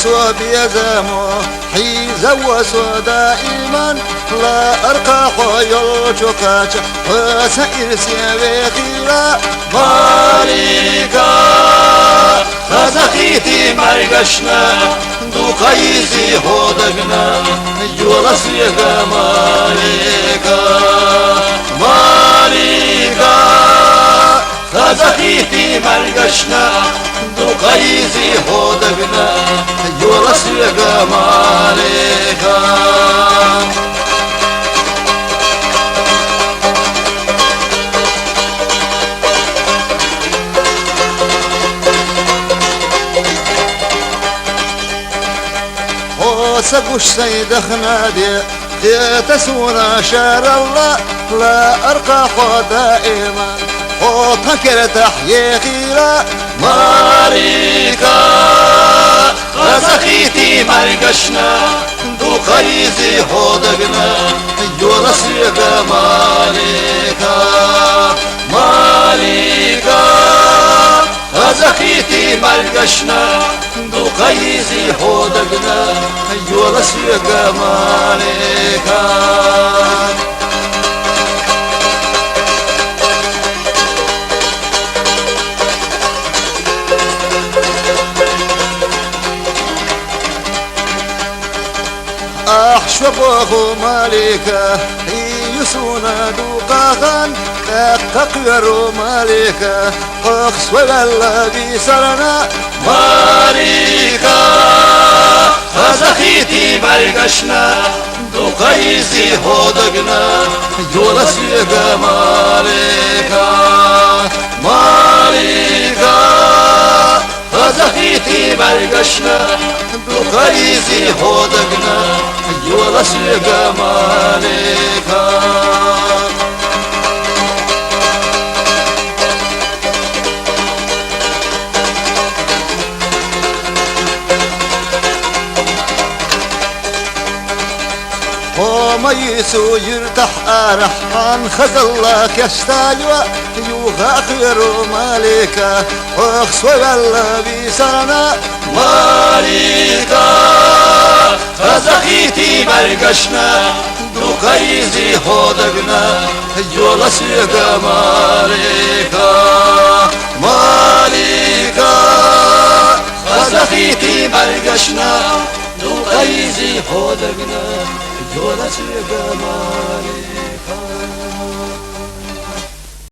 سوى بيزامو حيزا وسوى دائما لا أرقى خيال جوكاش وسائر سيوي خيرا مالكا خزخيتي مرقشنا دوكايزي هودقنا يولا سيغا مالكا مالكا خزخيتي مرقشنا دوكايزي هودقنا يولا سيغا مالكا سقوش سيدخنا دي تسونا شار الله لا أرقى دائما وتنكر تحيي خيرا مالكا غزخيتي مرقشنا دو خيزي هودقنا يولا سيغا مالكا مالكا غزخيتي مرقشنا دو خيزي هودقنا يولا سيغا مالكا أحشبه مالكا يسونا دوقاخان تقير مالكا أخسوال الذي سرنا مالكا خزخيتي مرقشنا دوقايزي هودقنا يولا سيغا مالكا مالكا خزخيتي مرقشنا دوقايزي هودقنا يولا سيغا مالكا وما يسو يرتاح أرحان خزلك يستالوا يوغا خير مالكا أخسوال الذي سرنا مالكا خزخيتي مرقشنا دوكايزي هودقنا يولا سيغا مالكا مالكا خزخيتي مرقشنا دوكايزي هودقنا يولا سيغا مالكا